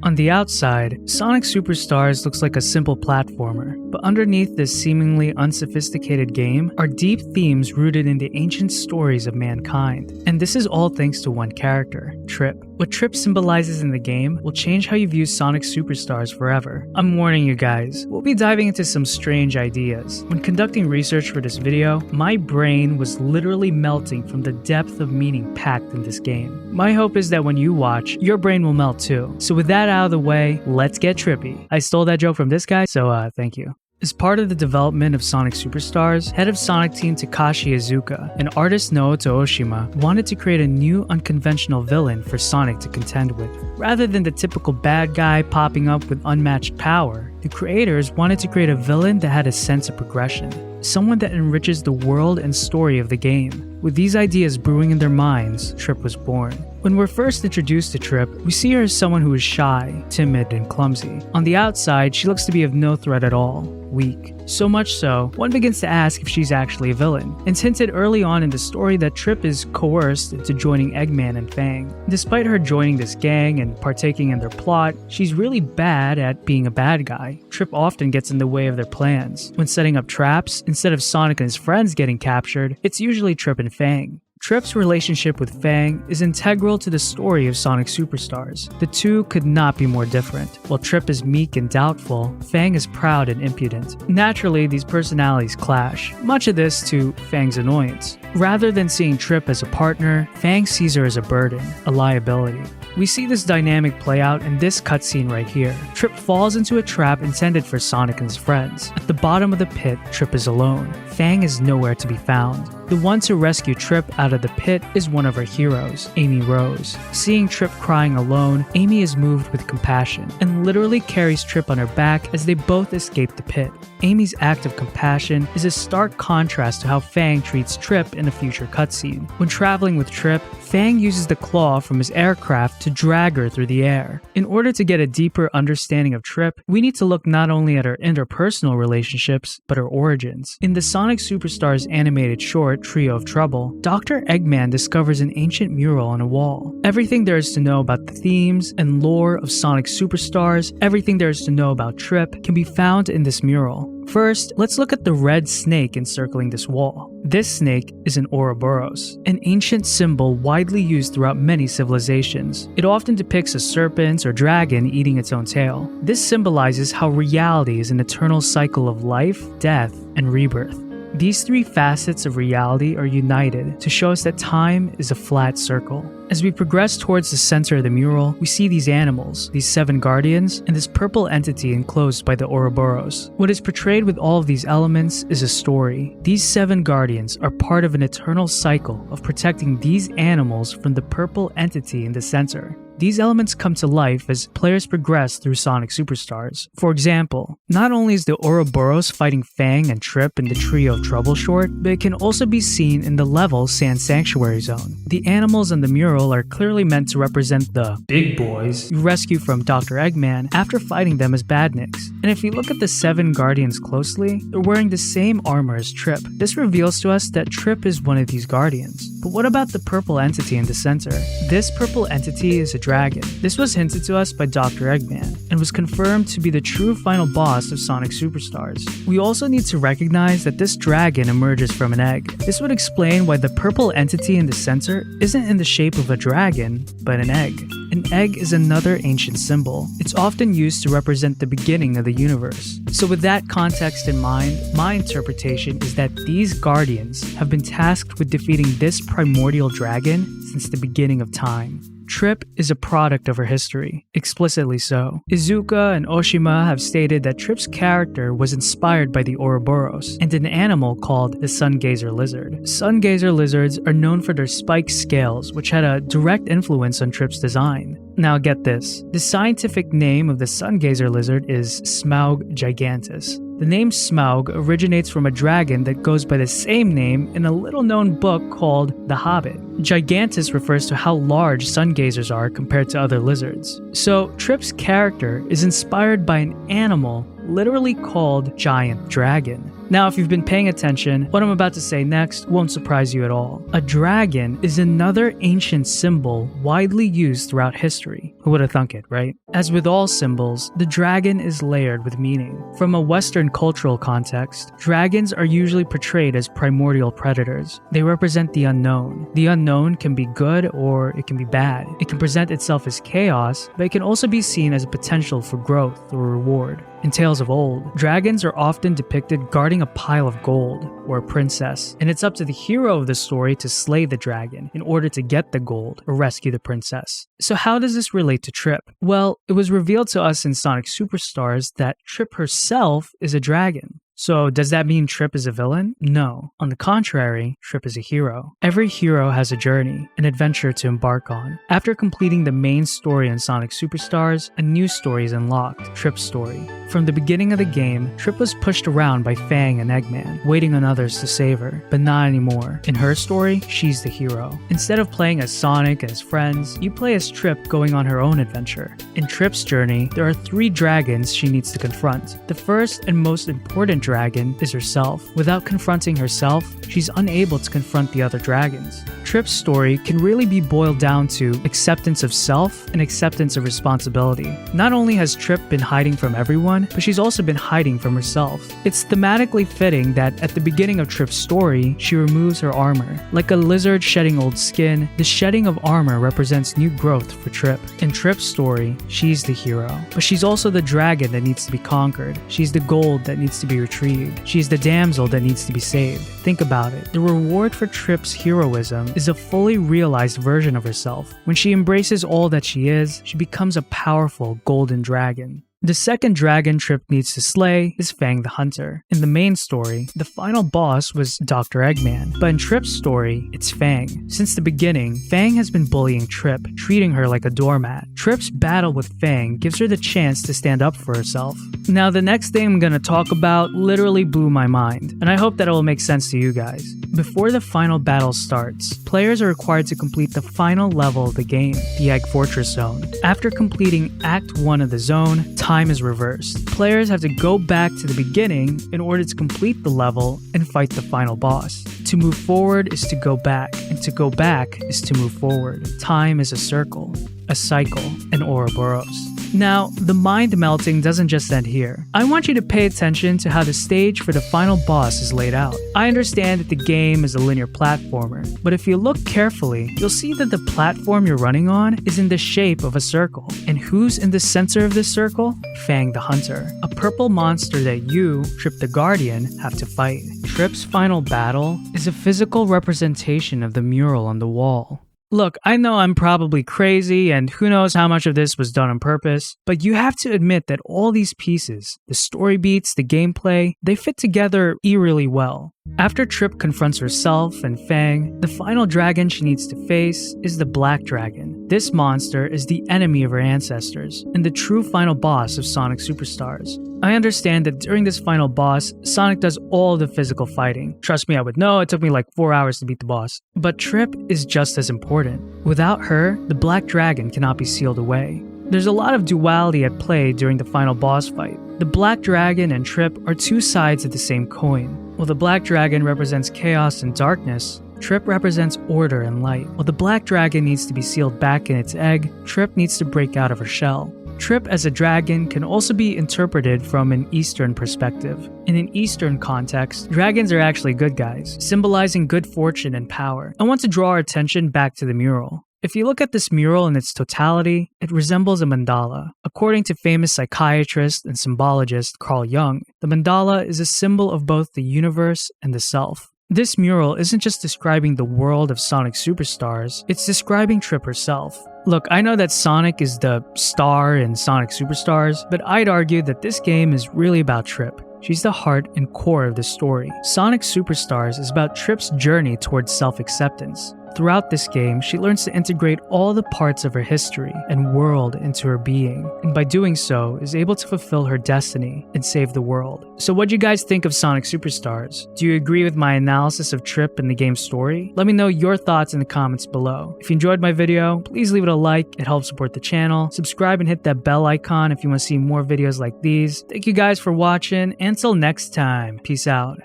On the outside, Sonic Superstars looks like a simple platformer, but underneath this seemingly unsophisticated game are deep themes rooted in the ancient stories of mankind. And this is all thanks to one character, Trip. What Trip symbolizes in the game will change how you view Sonic Superstars forever. I'm warning you guys, we'll be diving into some strange ideas. When conducting research for this video, my brain was literally melting from the depth of meaning packed in this game. My hope is that when you watch, your brain will melt too. So with that out of the way, let's get trippy. I stole that joke from this guy, so thank you. As part of the development of Sonic Superstars, head of Sonic Team Takashi Iizuka and artist Naoto Oshima wanted to create a new unconventional villain for Sonic to contend with. Rather than the typical bad guy popping up with unmatched power, the creators wanted to create a villain that had a sense of progression, someone that enriches the world and story of the game. With these ideas brewing in their minds, Trip was born. When we're first introduced to Trip, we see her as someone who is shy, timid, and clumsy. On the outside, she looks to be of no threat at all, weak. So much so, one begins to ask if she's actually a villain. It's hinted early on in the story that Trip is coerced into joining Eggman and Fang. Despite her joining this gang and partaking in their plot, she's really bad at being a bad guy. Trip often gets in the way of their plans. When setting up traps, instead of Sonic and his friends getting captured, it's usually Trip and Fang. Trip's relationship with Fang is integral to the story of Sonic Superstars. The two could not be more different. While Trip is meek and doubtful, Fang is proud and impudent. Naturally, these personalities clash, much of this to Fang's annoyance. Rather than seeing Trip as a partner, Fang sees her as a burden, a liability. We see this dynamic play out in this cutscene right here. Trip falls into a trap intended for Sonic and his friends. At the bottom of the pit, Trip is alone. Fang is nowhere to be found. The one to rescue Trip out of the pit is one of her heroes, Amy Rose. Seeing Trip crying alone, Amy is moved with compassion and literally carries Trip on her back as they both escape the pit. Amy's act of compassion is a stark contrast to how Fang treats Trip in a future cutscene. When traveling with Trip, Fang uses the claw from his aircraft to drag her through the air. In order to get a deeper understanding of Trip, we need to look not only at her interpersonal relationships, but her origins. In the Sonic Superstars animated short, Trio of Trouble, Dr. Eggman discovers an ancient mural on a wall. Everything there is to know about the themes and lore of Sonic Superstars, everything there is to know about Trip, can be found in this mural. First, let's look at the red snake encircling this wall. This snake is an ouroboros, an ancient symbol widely used throughout many civilizations. It often depicts a serpent or dragon eating its own tail. This symbolizes how reality is an eternal cycle of life, death, and rebirth. These three facets of reality are united to show us that time is a flat circle. As we progress towards the center of the mural, we see these animals, these 7 guardians, and this purple entity enclosed by the ouroboros. What is portrayed with all of these elements is a story. These 7 guardians are part of an eternal cycle of protecting these animals from the purple entity in the center. These elements come to life as players progress through Sonic Superstars. For example, not only is the Ouroboros fighting Fang and Trip in the Trio of Trouble short, but it can also be seen in the level Sand Sanctuary Zone. The animals on the mural are clearly meant to represent the big boys you rescue from Dr. Eggman after fighting them as badniks. And if you look at the 7 guardians closely, they're wearing the same armor as Trip. This reveals to us that Trip is one of these guardians. But what about the purple entity in the center? This purple entity is a dragon. This was hinted to us by Dr. Eggman, and was confirmed to be the true final boss of Sonic Superstars. We also need to recognize that this dragon emerges from an egg. This would explain why the purple entity in the center isn't in the shape of a dragon, but an egg. An egg is another ancient symbol. It's often used to represent the beginning of the universe. So with that context in mind, my interpretation is that these guardians have been tasked with defeating this primordial dragon since the beginning of time. Trip is a product of her history, explicitly so. Iizuka and Oshima have stated that Trip's character was inspired by the Ouroboros and an animal called the Sungazer lizard. Sungazer lizards are known for their spiked scales, which had a direct influence on Trip's design. Now get this, the scientific name of the Sungazer lizard is Smaug gigantus. The name Smaug originates from a dragon that goes by the same name in a little-known book called The Hobbit. Gigantus refers to how large sungazers are compared to other lizards. So Trip's character is inspired by an animal literally called Giant Dragon. Now, if you've been paying attention, what I'm about to say next won't surprise you at all. A dragon is another ancient symbol widely used throughout history. Who would have thunk it, right? As with all symbols, the dragon is layered with meaning. From a Western cultural context, dragons are usually portrayed as primordial predators. They represent the unknown. The unknown can be good or it can be bad. It can present itself as chaos, but it can also be seen as a potential for growth or reward. In tales of old, dragons are often depicted guarding a pile of gold or a princess, and it's up to the hero of the story to slay the dragon in order to get the gold or rescue the princess. So how does this relate to Trip? Well, it was revealed to us in Sonic Superstars that Trip herself is a dragon. So does that mean Trip is a villain? No. On the contrary, Trip is a hero. Every hero has a journey, an adventure to embark on. After completing the main story in Sonic Superstars, a new story is unlocked, Trip's story. From the beginning of the game, Trip was pushed around by Fang and Eggman, waiting on others to save her, but not anymore. In her story, she's the hero. Instead of playing as Sonic and his friends, you play as Trip going on her own adventure. In Trip's journey, there are 3 dragons she needs to confront. The first and most important dragon is herself. Without confronting herself, she's unable to confront the other dragons. Trip's story can really be boiled down to acceptance of self and acceptance of responsibility. Not only has Trip been hiding from everyone, but she's also been hiding from herself. It's thematically fitting that at the beginning of Trip's story, she removes her armor. Like a lizard shedding old skin, the shedding of armor represents new growth for Trip. In Trip's story, she's the hero, but she's also the dragon that needs to be conquered. She's the gold that needs to be retrieved. She's the damsel that needs to be saved. Think about it. The reward for Trip's heroism is a fully realized version of herself. When she embraces all that she is, she becomes a powerful golden dragon. The second dragon Trip needs to slay is Fang the Hunter. In the main story, the final boss was Dr. Eggman, but in Trip's story, it's Fang. Since the beginning, Fang has been bullying Trip, treating her like a doormat. Trip's battle with Fang gives her the chance to stand up for herself. Now, the next thing I'm gonna talk about literally blew my mind, and I hope that it will make sense to you guys. Before the final battle starts, players are required to complete the final level of the game, the Egg Fortress Zone. After completing Act 1 of the zone, time is reversed. Players have to go back to the beginning in order to complete the level and fight the final boss. To move forward is to go back, and to go back is to move forward. Time is a circle, a cycle, an ouroboros. Now, the mind melting doesn't just end here. I want you to pay attention to how the stage for the final boss is laid out. I understand that the game is a linear platformer, but if you look carefully, you'll see that the platform you're running on is in the shape of a circle. And who's in the center of this circle? Fang the Hunter, a purple monster that you, Trip the Guardian, have to fight. Trip's final battle is a physical representation of the mural on the wall. Look, I know I'm probably crazy and who knows how much of this was done on purpose, but you have to admit that all these pieces, the story beats, the gameplay, they fit together eerily well. After Trip confronts herself and Fang, the final dragon she needs to face is the Black Dragon. This monster is the enemy of her ancestors and the true final boss of Sonic Superstars. I understand that during this final boss, Sonic does all the physical fighting. Trust me, I would know, it took me like 4 hours to beat the boss. But Trip is just as important. Without her, the Black Dragon cannot be sealed away. There's a lot of duality at play during the final boss fight. The Black Dragon and Trip are two sides of the same coin. While the Black Dragon represents chaos and darkness, Trip represents order and light. While the Black Dragon needs to be sealed back in its egg, Trip needs to break out of her shell. Trip as a dragon can also be interpreted from an Eastern perspective. In an Eastern context, dragons are actually good guys, symbolizing good fortune and power. I want to draw our attention back to the mural. If you look at this mural in its totality, it resembles a mandala. According to famous psychiatrist and symbologist Carl Jung, the mandala is a symbol of both the universe and the self. This mural isn't just describing the world of Sonic Superstars, it's describing Trip herself. Look, I know that Sonic is the star in Sonic Superstars, but I'd argue that this game is really about Trip. She's the heart and core of the story. Sonic Superstars is about Trip's journey towards self-acceptance. Throughout this game, she learns to integrate all the parts of her history and world into her being, and by doing so, is able to fulfill her destiny and save the world. So what do you guys think of Sonic Superstars? Do you agree with my analysis of Trip and the game's story? Let me know your thoughts in the comments below. If you enjoyed my video, please leave it a like, it helps support the channel. Subscribe and hit that bell icon if you want to see more videos like these. Thank you guys for watching, and until next time, peace out.